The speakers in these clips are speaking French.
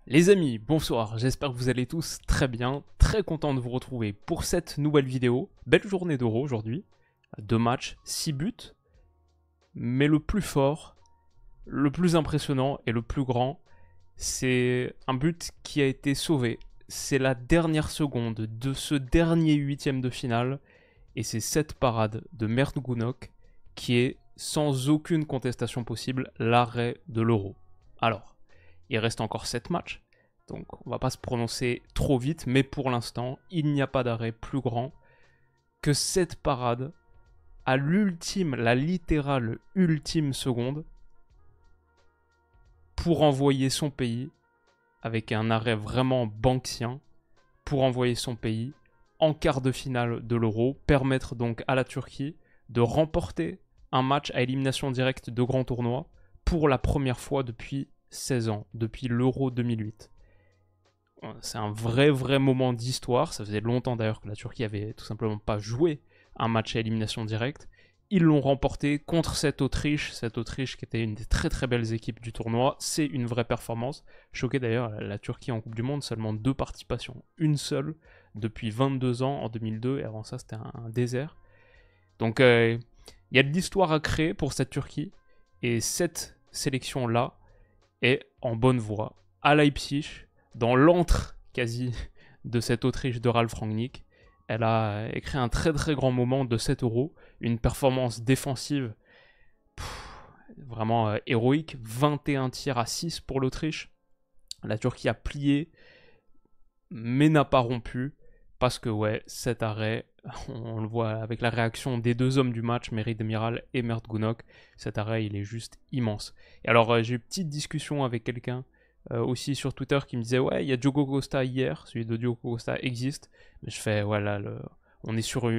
Les amis, bonsoir, j'espère que vous allez tous très bien, très content de vous retrouver pour cette nouvelle vidéo. Belle journée d'Euro aujourd'hui, 2 matchs, 6 buts, mais le plus fort, le plus impressionnant et le plus grand, c'est un but qui a été sauvé. C'est la dernière seconde de ce dernier huitième de finale, et c'est cette parade de Mert Gunok qui est, sans aucune contestation possible, l'arrêt de l'Euro. Alors, il reste encore 7 matchs, donc on va pas se prononcer trop vite, mais pour l'instant, il n'y a pas d'arrêt plus grand que cette parade à l'ultime, la littérale ultime seconde, pour envoyer son pays, avec un arrêt vraiment banksien, pour envoyer son pays en quart de finale de l'Euro, permettre donc à la Turquie de remporter un match à élimination directe de grand tournoi pour la première fois depuis 16 ans, depuis l'Euro 2008. C'est un vrai moment d'histoire. Ça faisait longtemps d'ailleurs que la Turquie avait tout simplement pas joué un match à élimination directe. Ils l'ont remporté contre cette Autriche qui était une des très belles équipes du tournoi. C'est une vraie performance. Choqué d'ailleurs, la Turquie en Coupe du Monde, seulement 2 participations. Une seule depuis 22 ans en 2002, et avant ça c'était un désert. Donc il y a de l'histoire à créer pour cette Turquie, et cette sélection-là est en bonne voie. À Leipzig, dans l'antre quasi de cette Autriche de Ralf Rangnick, elle a écrit un très grand moment de 7 euros, une performance défensive vraiment héroïque, 21 tirs à 6 pour l'Autriche. La Turquie a plié, mais n'a pas rompu, parce que ouais, cet arrêt, on le voit avec la réaction des deux hommes du match, Merih Demiral et Mert Gunok, cet arrêt il est juste immense. Et alors j'ai eu une petite discussion avec quelqu'un aussi sur Twitter qui me disait ouais, il y a Diogo Costa hier, celui de Diogo Costa existe, mais je fais voilà, on est sur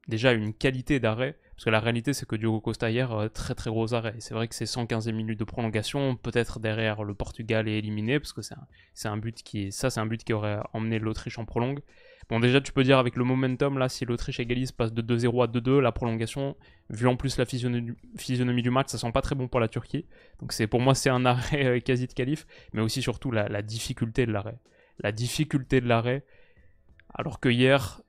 déjà une qualité d'arrêt, parce que la réalité c'est que Diogo Costa hier, très gros arrêt. C'est vrai que c'est 115e minute de prolongation, peut-être derrière le Portugal est éliminé, parce que c'est un but qui aurait emmené l'Autriche en prolongue. Bon, déjà, tu peux dire avec le momentum, là, si l'Autriche égalise, passe de 2-0 à 2-2, la prolongation, vu en plus la physionomie du match, ça sent pas très bon pour la Turquie. Donc pour moi, c'est un arrêt quasi de qualif, mais aussi surtout la difficulté de l'arrêt. La difficulté de l'arrêt, alors que hier,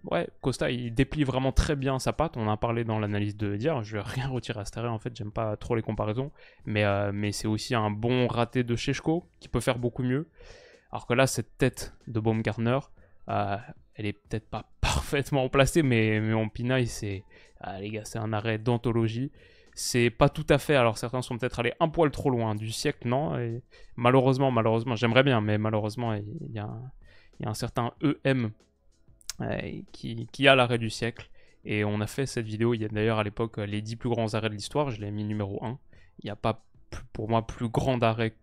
ouais, Costa, il déplie vraiment très bien sa patte, on en a parlé dans l'analyse de hier, je vais rien retirer à cet arrêt, en fait, j'aime pas trop les comparaisons, mais c'est aussi un bon raté de Šeško, qui peut faire beaucoup mieux. Alors que là, cette tête de Baumgartner, elle est peut-être pas parfaitement placée, mais en pinaille, les gars, c'est un arrêt d'anthologie. C'est pas tout à fait, alors certains sont peut-être allés un poil trop loin du siècle, non. Et malheureusement, j'aimerais bien, mais malheureusement, il y a un certain EM qui a l'arrêt du siècle. Et on a fait cette vidéo, il y a d'ailleurs à l'époque les 10 plus grands arrêts de l'histoire, je l'ai mis numéro 1. Il n'y a pas, pour moi, plus grand arrêt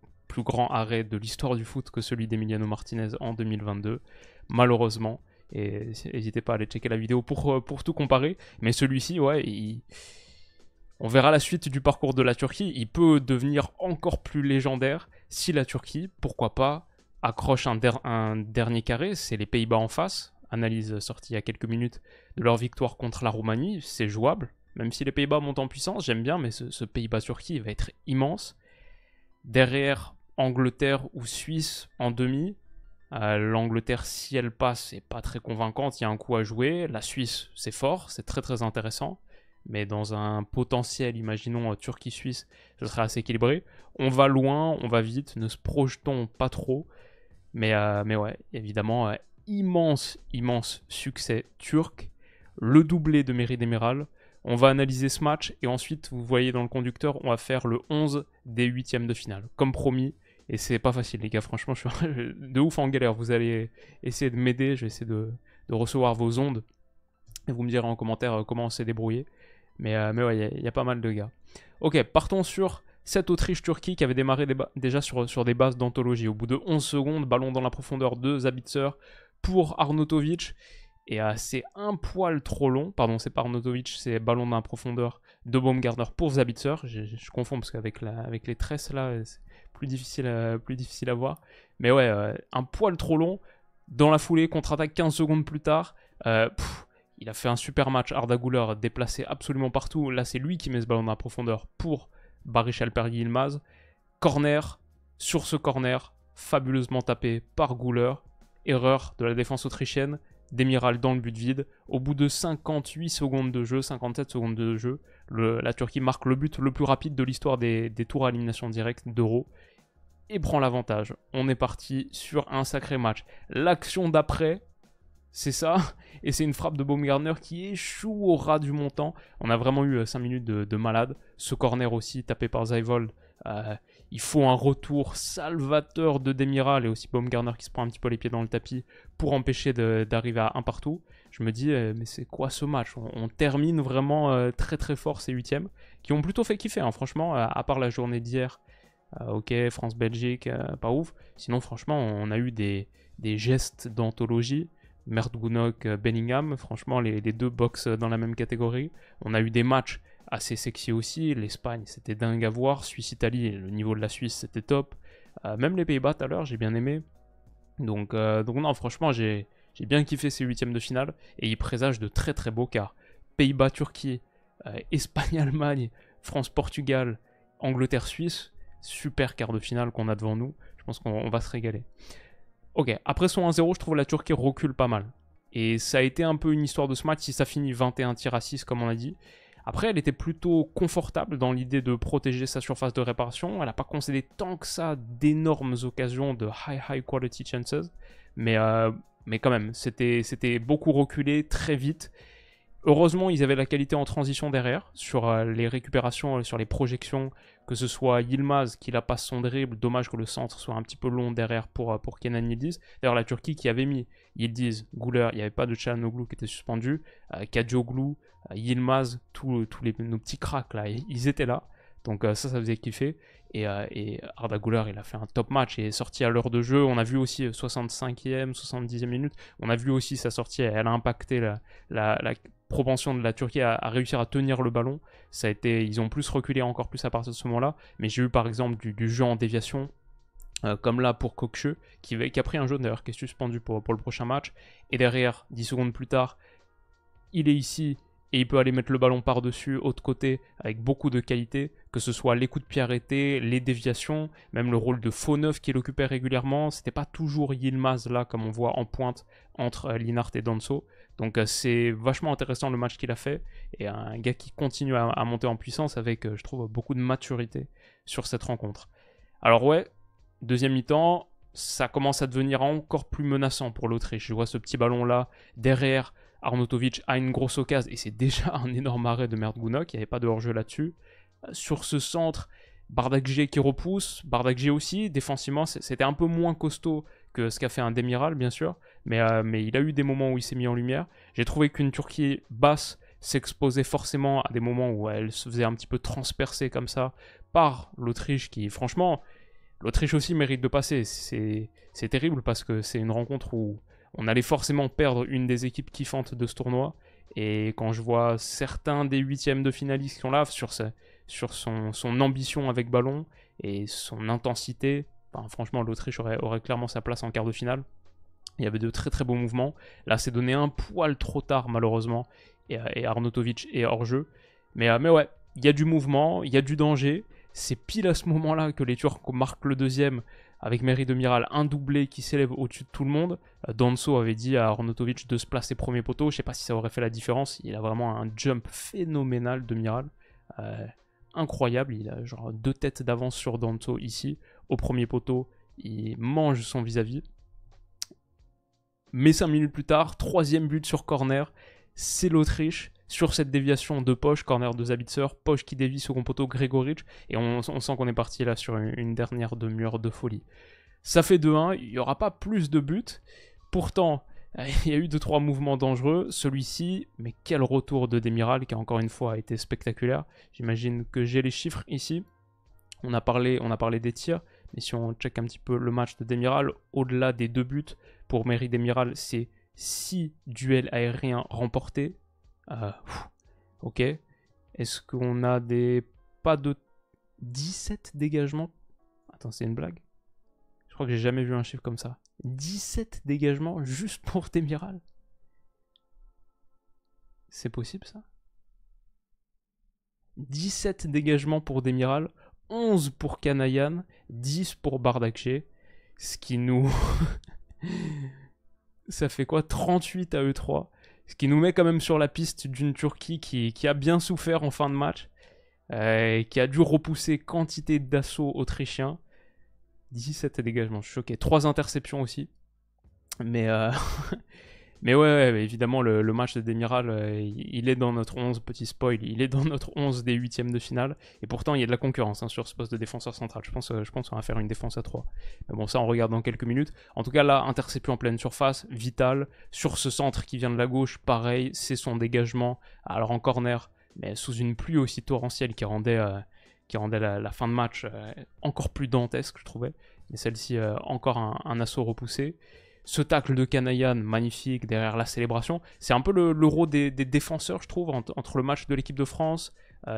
de l'histoire du foot que celui d'Emiliano Martinez en 2022, malheureusement. Et n'hésitez pas à aller checker la vidéo pour tout comparer. Mais celui-ci, ouais, on verra la suite du parcours de la Turquie. Il peut devenir encore plus légendaire si la Turquie, pourquoi pas, accroche un dernier carré. C'est les Pays-Bas en face. Analyse sortie il y a quelques minutes de leur victoire contre la Roumanie. C'est jouable. Même si les Pays-Bas montent en puissance, j'aime bien, mais ce Pays-Bas-Turquie va être immense. Derrière, Angleterre ou Suisse en demi. L'Angleterre, si elle passe, c'est pas très convaincante, il y a un coup à jouer. La Suisse, c'est fort, c'est très intéressant. Mais dans un potentiel, imaginons Turquie-Suisse, ce serait assez équilibré. On va loin, on va vite, ne se projetons pas trop. Mais ouais, évidemment, immense succès turc. Le doublé de Merih Demiral. On va analyser ce match et ensuite, vous voyez dans le conducteur, on va faire le 11 des huitièmes de finale. Comme promis, et c'est pas facile les gars, franchement, je suis de ouf en galère. Vous allez essayer de m'aider, je vais essayer de recevoir vos ondes. Et vous me direz en commentaire comment on s'est débrouillé. Mais ouais, il y a pas mal de gars. Ok, partons sur cette Autriche-Turquie qui avait démarré déjà sur des bases d'anthologie. Au bout de 11 secondes, ballon dans la profondeur de Zabitzer pour Arnautovic. Et c'est un poil trop long. Pardon, c'est pas Arnautovic, c'est ballon dans la profondeur de Baumgartner pour Zabitzer. Je confonds parce qu'avec les tresses là, c'est plus difficile à voir. Mais ouais, un poil trop long. Dans la foulée, contre-attaque 15 secondes plus tard. Il a fait un super match. Arda Güler déplacé absolument partout. Là, c'est lui qui met ce ballon dans la profondeur pour Barış Alper Yılmaz. Corner. Sur ce corner, fabuleusement tapé par Güler. Erreur de la défense autrichienne. Demiral dans le but vide. Au bout de 58 secondes de jeu, 57 secondes de jeu, la Turquie marque le but le plus rapide de l'histoire des tours à élimination directe d'Euro et prend l'avantage. On est parti sur un sacré match. L'action d'après, c'est ça, et c'est une frappe de Baumgartner qui échoue au ras du montant. On a vraiment eu 5 minutes de malade. Ce corner aussi, tapé par Zeivold. Il faut un retour salvateur de Demiral et aussi Baumgartner qui se prend un petit peu les pieds dans le tapis pour empêcher d'arriver à un partout. Je me dis, mais c'est quoi ce match? On termine vraiment très très fort ces huitièmes, qui ont plutôt fait kiffer, hein, franchement, à part la journée d'hier. Ok, France-Belgique, pas ouf. Sinon, franchement, on a eu des gestes d'anthologie. Merdgunok, Bellingham, franchement, les deux boxent dans la même catégorie. On a eu des matchs assez sexy aussi. L'Espagne, c'était dingue à voir. Suisse-Italie, le niveau de la Suisse, c'était top. Même les Pays-Bas, tout à l'heure, j'ai bien aimé. Donc non, franchement, j'ai bien kiffé ces huitièmes de finale. Et ils présagent de très très beaux quarts. Pays-Bas-Turquie, Espagne-Allemagne, France-Portugal, Angleterre-Suisse. Super quart de finale qu'on a devant nous. Je pense qu'on va se régaler. Ok, après son 1-0, je trouve la Turquie recule pas mal. Et ça a été un peu une histoire de ce match si ça finit 21 tirs à 6 comme on a dit. Après, elle était plutôt confortable dans l'idée de protéger sa surface de réparation. Elle n'a pas concédé tant que ça d'énormes occasions de high quality chances. Mais quand même, c'était beaucoup reculé très vite. Heureusement, ils avaient la qualité en transition derrière, sur les récupérations, sur les projections, que ce soit Yilmaz qui la passe son dribble, dommage que le centre soit un petit peu long derrière pour Kenan Yildiz. D'ailleurs, la Turquie qui avait mis Yildiz, Güler, il n'y avait pas de Çalhanoğlu qui était suspendu, Kadioglu, Yilmaz, tous nos petits cracks là, ils étaient là. Donc ça faisait kiffer. Et Arda Güler, il a fait un top match et est sorti à l'heure de jeu. On a vu aussi 65e, 70e minute. On a vu aussi sa sortie, elle a impacté la propension de la Turquie à réussir à tenir le ballon. Ils ont plus reculé encore plus à partir de ce moment-là. Mais j'ai eu par exemple du jeu en déviation, comme là pour Kökçü, qui a pris un jaune d'ailleurs, qui est suspendu pour le prochain match. Et derrière, 10 secondes plus tard, il est ici et il peut aller mettre le ballon par-dessus, autre côté, avec beaucoup de qualité, que ce soit les coups de pied arrêtés, les déviations, même le rôle de faux neuf qu'il occupait régulièrement. C'était pas toujours Yilmaz là, comme on voit en pointe entre Lienhart et Danso. Donc c'est vachement intéressant le match qu'il a fait, et un gars qui continue à monter en puissance avec, je trouve, beaucoup de maturité sur cette rencontre. Alors ouais, deuxième mi-temps, ça commence à devenir encore plus menaçant pour l'Autriche. Je vois ce petit ballon là, derrière, Arnautovic a une grosse occasion, et c'est déjà un énorme arrêt de Merdgunok, il n'y avait pas de hors-jeu là-dessus. Sur ce centre, Bardakji qui repousse, Bardakji aussi, défensivement, c'était un peu moins costaud que ce qu'a fait un Demiral, bien sûr, mais il a eu des moments où il s'est mis en lumière. J'ai trouvé qu'une Turquie basse s'exposait forcément à des moments où elle se faisait un petit peu transpercer comme ça par l'Autriche, qui, franchement, l'Autriche aussi mérite de passer. C'est terrible parce que c'est une rencontre où on allait forcément perdre une des équipes kiffantes de ce tournoi. Et quand je vois certains des huitièmes de finalistes qui sont là, sur son ambition avec ballon et son intensité, enfin, franchement, l'Autriche aurait clairement sa place en quart de finale. Il y avait de très très beaux mouvements. Là, c'est donné un poil trop tard, malheureusement. Et Arnautovic est hors jeu. Mais ouais, il y a du mouvement, il y a du danger. C'est pile à ce moment-là que les Turcs marquent le deuxième avec Merih Demiral, un doublé qui s'élève au-dessus de tout le monde. Danso avait dit à Arnautovic de se placer premier poteau. Je ne sais pas si ça aurait fait la différence. Il a vraiment un jump phénoménal, Demiral. Incroyable. Il a genre 2 têtes d'avance sur Danso ici. Au premier poteau, il mange son vis-à-vis. Mais 5 minutes plus tard, 3e but sur corner. C'est l'Autriche. Sur cette déviation de Posch, corner de Zabitzer, Posch qui dévie second poteau, Gregoric, et on sent qu'on est parti là sur une dernière demi-heure de folie. Ça fait 2-1, il n'y aura pas plus de buts, pourtant il y a eu 2-3 mouvements dangereux, celui-ci, mais quel retour de Demiral qui encore une fois a été spectaculaire. J'imagine que j'ai les chiffres ici, on a parlé des tirs, mais si on check un petit peu le match de Demiral, au-delà des 2 buts, pour Merih Demiral, c'est 6 duels aériens remportés. Ok. Est-ce qu'on a pas de 17 dégagements? Attends, c'est une blague? Je crois que j'ai jamais vu un chiffre comme ça. 17 dégagements juste pour Demiral? C'est possible ça? 17 dégagements pour Demiral, 11 pour Kanayan, 10 pour Bardakji. Ce qui nous... Ça fait quoi? 38 à E3. Ce qui nous met quand même sur la piste d'une Turquie qui a bien souffert en fin de match. Qui a dû repousser quantité d'assauts autrichiens. 17 dégagements, je suis choqué. 3 interceptions aussi. Mais, mais ouais, évidemment, le match de Demiral, il est dans notre 11, petit spoil, il est dans notre 11 des huitièmes de finale. Et pourtant, il y a de la concurrence sur ce poste de défenseur central. Je pense qu'on va faire une défense à 3. Mais bon, ça, on regarde dans quelques minutes. En tout cas, là, interception en pleine surface, vital. Sur ce centre qui vient de la gauche, pareil, c'est son dégagement. Alors en corner, mais sous une pluie aussi torrentielle qui rendait la fin de match encore plus dantesque, je trouvais. Mais celle-ci, encore un assaut repoussé. Ce tacle de Kanayan, magnifique, derrière la célébration. C'est un peu l'euro des défenseurs, je trouve, entre le match de l'équipe de France.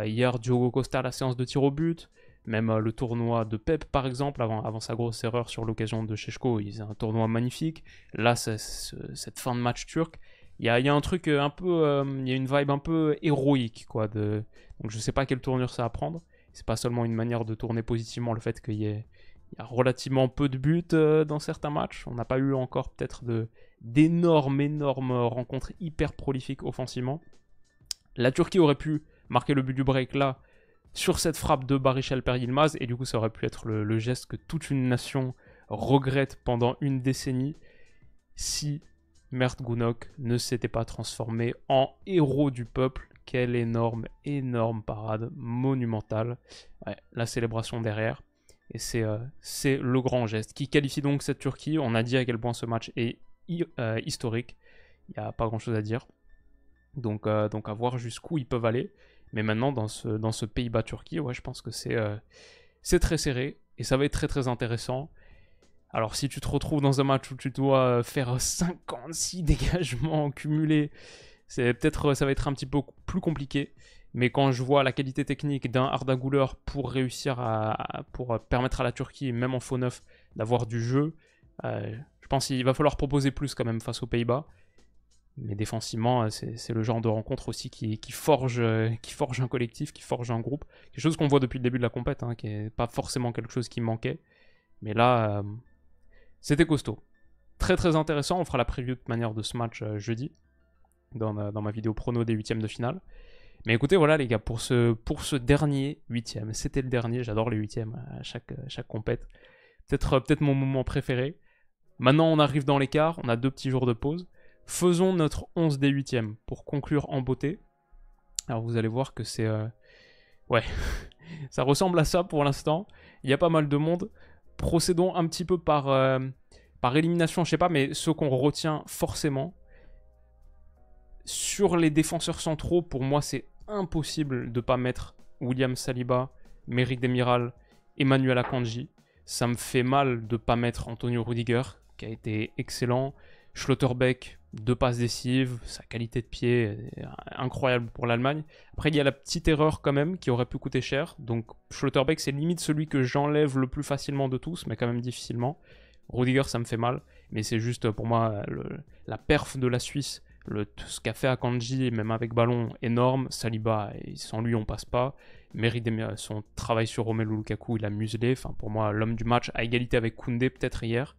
Hier, Diogo Costa, la séance de tir au but. Même le tournoi de Pep, par exemple, avant sa grosse erreur sur l'occasion de Šeško. Il faisait un tournoi magnifique. Là, cette fin de match turc, il y a un truc un peu... il y a une vibe un peu héroïque, quoi. Donc je sais pas quelle tournure ça va prendre. C'est pas seulement une manière de tourner positivement le fait qu'il y a relativement peu de buts dans certains matchs. On n'a pas eu encore peut-être d'énormes rencontres hyper prolifiques offensivement. La Turquie aurait pu marquer le but du break là, sur cette frappe de Barış Alper Yılmaz, et du coup ça aurait pu être le geste que toute une nation regrette pendant une décennie si Mert Gunok ne s'était pas transformé en héros du peuple. Quelle énorme parade monumentale. Ouais, la célébration derrière. Et c'est le grand geste qui qualifie donc cette Turquie. On a dit à quel point ce match est historique. Il n'y a pas grand chose à dire. Donc à voir jusqu'où ils peuvent aller. Mais maintenant, dans ce Pays-Bas-Turquie, ouais, je pense que c'est très serré. Et ça va être très très intéressant. Alors si tu te retrouves dans un match où tu dois faire 56 dégagements cumulés, ça va être un petit peu plus compliqué. Mais quand je vois la qualité technique d'un Arda Güler pour réussir pour permettre à la Turquie, même en faux neuf, d'avoir du jeu, je pense qu'il va falloir proposer plus quand même face aux Pays-Bas. Mais défensivement, c'est le genre de rencontre aussi qui forge un collectif, qui forge un groupe. Quelque chose qu'on voit depuis le début de la compète, qui n'est pas forcément quelque chose qui manquait. Mais là, c'était costaud. Très très intéressant, on fera la preview de manière de ce match jeudi, dans ma vidéo prono des huitièmes de finale. Mais écoutez, voilà les gars, pour ce dernier huitième, c'était le dernier, j'adore les huitièmes à chaque compète. Peut-être mon moment préféré. Maintenant, on arrive dans l'écart, on a 2 petits jours de pause. Faisons notre 11 des huitièmes pour conclure en beauté. Alors vous allez voir que c'est... Ouais, ça ressemble à ça pour l'instant. Il y a pas mal de monde. Procédons un petit peu par élimination, je sais pas, mais ceux qu'on retient forcément. Sur les défenseurs centraux, pour moi, c'est impossible de ne pas mettre William Saliba, Merrick Demiral, Emmanuel Akanji. Ça me fait mal de ne pas mettre Antonio Rudiger, qui a été excellent. Schlotterbeck, 2 passes décisives, sa qualité de pied est incroyable pour l'Allemagne. Après, il y a la petite erreur quand même qui aurait pu coûter cher. Donc Schlotterbeck, c'est limite celui que j'enlève le plus facilement de tous, mais quand même difficilement. Rudiger, ça me fait mal, mais c'est juste pour moi la perf de la Suisse. Ce qu'a fait Akanji, même avec ballon, énorme. Saliba, sans lui, on passe pas. Merrick Demiral, son travail sur Romelu Lukaku, il a muselé. Enfin, pour moi, l'homme du match, à égalité avec Koundé, peut-être hier.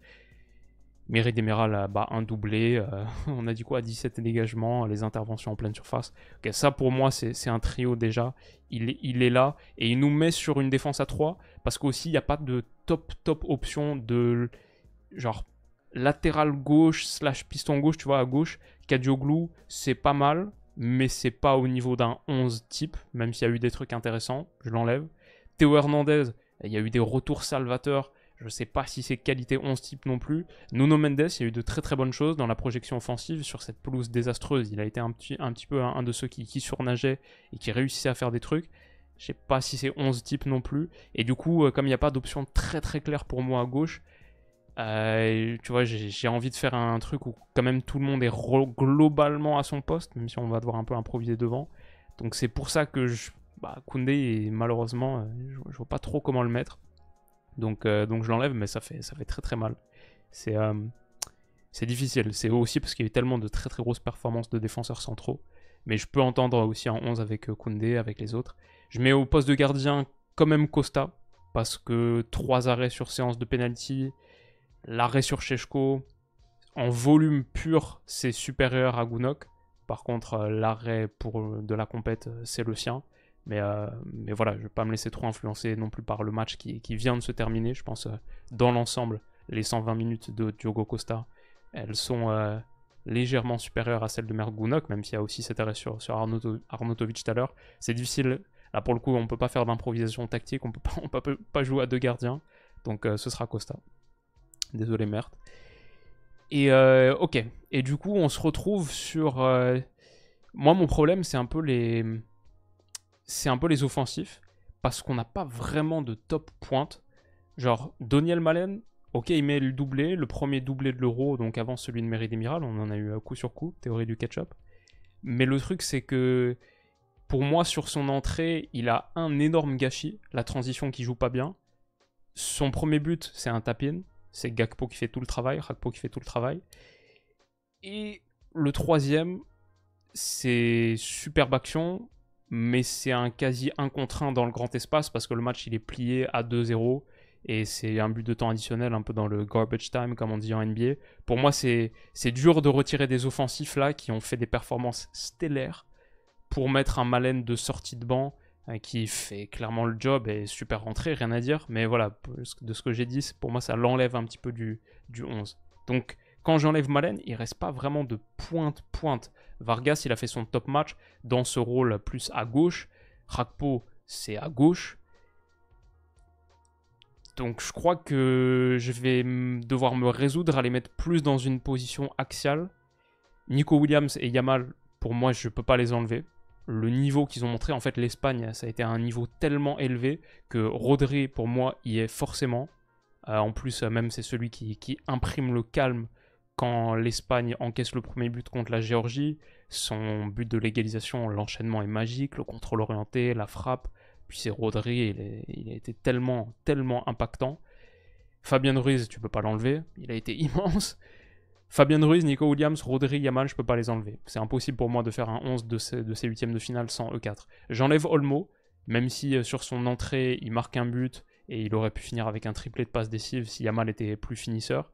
Merrick Demiral, un doublé. On a dit quoi? 17 dégagements, les interventions en pleine surface. Okay, ça, pour moi, c'est un trio déjà. Il est là. Et il nous met sur une défense à 3. Parce qu'aussi, il n'y a pas de top option de... genre latéral gauche / piston gauche, tu vois, à gauche. Kadioglu, c'est pas mal, mais c'est pas au niveau d'un 11 type, même s'il y a eu des trucs intéressants, je l'enlève. Théo Hernandez, il y a eu des retours salvateurs, je sais pas si c'est qualité 11 type non plus. Nuno Mendes, il y a eu de très très bonnes choses dans la projection offensive sur cette pelouse désastreuse. Il a été un petit peu un de ceux qui surnageait et qui réussissait à faire des trucs. Je sais pas si c'est 11 type non plus. Et du coup, comme il n'y a pas d'option très très claire pour moi à gauche, tu vois, j'ai envie de faire un truc où quand même tout le monde est globalement à son poste, même si on va devoir un peu improviser devant. Donc c'est pour ça que Koundé, malheureusement, je vois pas trop comment le mettre. Donc je l'enlève, mais ça fait très très mal. C'est difficile. C'est aussi parce qu'il y a eu tellement de très très grosses performances de défenseurs centraux. Mais je peux entendre aussi en 11 avec Koundé, avec les autres. Je mets au poste de gardien quand même Costa, parce que 3 arrêts sur séance de penalty. L'arrêt sur Šeško, en volume pur, c'est supérieur à Gunok. Par contre, l'arrêt de la compète, c'est le sien. Mais voilà, je ne vais pas me laisser trop influencer non plus par le match qui vient de se terminer. Je pense, dans l'ensemble, les 120 minutes de Diogo Costa, elles sont légèrement supérieures à celles de Gunok, même s'il y a aussi cet arrêt sur Arnautovic tout à l'heure. C'est difficile. Là, pour le coup, on ne peut pas faire d'improvisation tactique, on ne peut pas jouer à 2 gardiens. Donc, ce sera Costa. Désolé, merde. Et ok. Et du coup, on se retrouve sur... Moi, mon problème, c'est un peu les offensifs, parce qu'on n'a pas vraiment de top pointe. Genre, Doniel Malen, ok, il met le doublé, le premier doublé de l'Euro, donc avant celui de Mairie Demiral, on en a eu coup sur coup, théorie du ketchup. Mais le truc, c'est que, pour moi, sur son entrée, il a un énorme gâchis, la transition qui joue pas bien. Son premier but, c'est un tap-in, c'est Gakpo qui fait tout le travail, Rakpo qui fait tout le travail. Et le troisième, c'est superbe action, mais c'est un quasi 1 contre 1 dans le grand espace parce que le match il est plié à 2-0 et c'est un but de temps additionnel, un peu dans le garbage time comme on dit en NBA. Pour moi, c'est dur de retirer des offensifs là qui ont fait des performances stellaires pour mettre un Malen de sortie de banc qui fait clairement le job et super rentré, rien à dire. Mais voilà, de ce que j'ai dit, pour moi ça l'enlève un petit peu du 11. Donc quand j'enlève Malen, il reste pas vraiment de pointe. Vargas, il a fait son top match dans ce rôle plus à gauche. Rakpo, c'est à gauche. Donc je crois que je vais devoir me résoudre à les mettre plus dans une position axiale. Nico Williams et Yamal, pour moi, je ne peux pas les enlever. Le niveau qu'ils ont montré, en fait, l'Espagne, ça a été un niveau tellement élevé que Rodri, pour moi, y est forcément. En plus, même c'est celui qui imprime le calme quand l'Espagne encaisse le premier but contre la Géorgie. Son but de l'égalisation, l'enchaînement est magique, le contrôle orienté, la frappe. Puis c'est Rodri, il a été tellement impactant. Fabien Ruiz, tu peux pas l'enlever, il a été immense. Fabien Ruiz, Nico Williams, Rodri, Yamal, je peux pas les enlever. C'est impossible pour moi de faire un 11 de ces huitièmes de finale sans E4. J'enlève Olmo, même si sur son entrée, il marque un but et il aurait pu finir avec un triplé de passes décisives si Yamal était plus finisseur.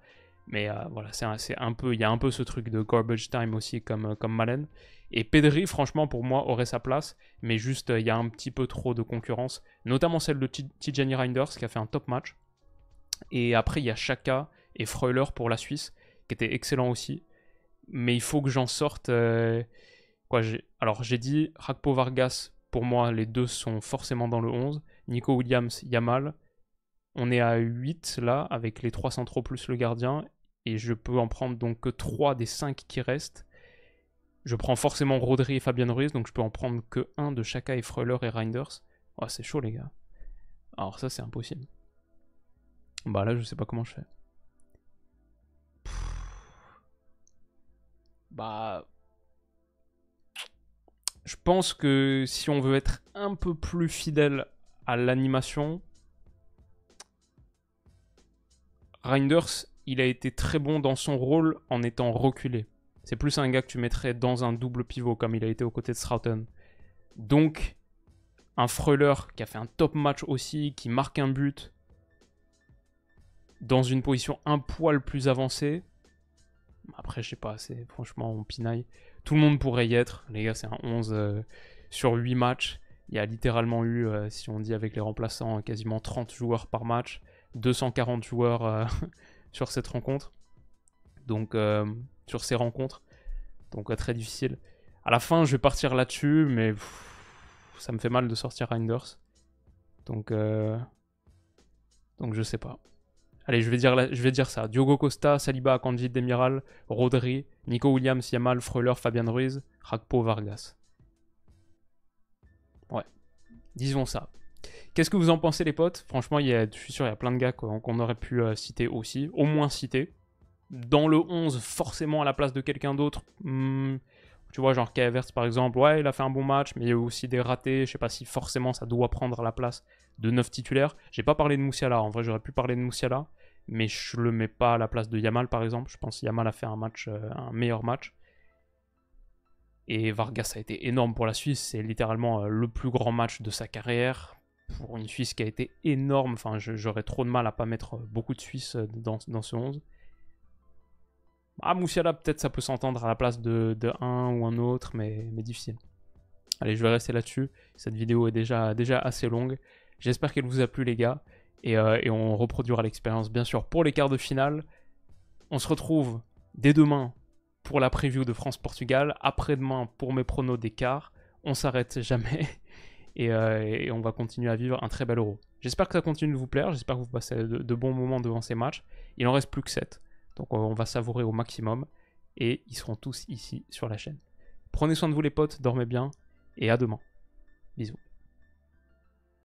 Mais voilà, il y a un peu ce truc de garbage time aussi comme Malen. Et Pedri, franchement, pour moi, aurait sa place, mais juste, il y a un petit peu trop de concurrence, notamment celle de Tijani Reinders, qui a fait un top match. Et après, il y a Xhaka et Freuler pour la Suisse, qui était excellent aussi. Mais il faut que j'en sorte... Alors, j'ai dit Rakpo Vargas, pour moi, les deux sont forcément dans le 11. Nico Williams, Yamal. On est à 8 là, avec les 3 centraux plus le gardien. Et je peux en prendre donc que 3 des 5 qui restent. Je prends forcément Rodri et Fabien Ruiz, donc je peux en prendre que 1 de Xhaka et Freuler et Reinders. Oh, c'est chaud, les gars. Alors ça, c'est impossible. Bah là, je sais pas comment je fais. Bah... Je pense que si on veut être un peu plus fidèle à l'animation, Reinders, il a été très bon dans son rôle en étant reculé. C'est plus un gars que tu mettrais dans un double pivot comme il a été aux côtés de Schouten. Donc, un Freuler qui a fait un top match aussi, qui marque un but dans une position un poil plus avancée. Après, je sais pas, c'est franchement, on pinaille. Tout le monde pourrait y être. Les gars, c'est un 11 sur 8 matchs. Il y a littéralement eu, si on dit avec les remplaçants, quasiment 30 joueurs par match. 240 joueurs sur cette rencontre. Donc, sur ces rencontres. Donc, très difficile. À la fin, je vais partir là-dessus, mais ça me fait mal de sortir Reinders. Donc, je sais pas. Allez, je vais dire ça. Diogo Costa, Saliba, Akanji, Demiral, Rodri, Nico Williams, Yamal, Freuler, Fabien Ruiz, Rakpo, Vargas. Ouais, disons ça. Qu'est-ce que vous en pensez, les potes? Franchement, je suis sûr, il y a plein de gars qu'on aurait pu citer aussi, au moins citer. Dans le 11, forcément à la place de quelqu'un d'autre. Tu vois, genre Kai Havertz par exemple, ouais, il a fait un bon match, mais il y a eu aussi des ratés. Je sais pas si forcément ça doit prendre la place de 9 titulaires. J'ai pas parlé de Moussiala, en vrai, j'aurais pu parler de Moussiala, mais je le mets pas à la place de Yamal par exemple. Je pense que Yamal a fait un meilleur match. Et Vargas a été énorme pour la Suisse, c'est littéralement le plus grand match de sa carrière. pour une Suisse qui a été énorme. Enfin, j'aurais trop de mal à pas mettre beaucoup de Suisses dans ce 11. Ah, Musiala, peut-être ça peut s'entendre à la place de un ou un autre, mais difficile. Allez, je vais rester là-dessus. Cette vidéo est déjà assez longue. J'espère qu'elle vous a plu, les gars. Et on reproduira l'expérience, bien sûr, pour les quarts de finale. On se retrouve dès demain pour la preview de France-Portugal. Après-demain pour mes pronos des quarts. On s'arrête jamais. Et on va continuer à vivre un très bel Euro. J'espère que ça continue de vous plaire. J'espère que vous passez de bons moments devant ces matchs. Il en reste plus que 7. Donc on va savourer au maximum. Et ils seront tous ici sur la chaîne. Prenez soin de vous les potes, dormez bien. Et à demain. Bisous.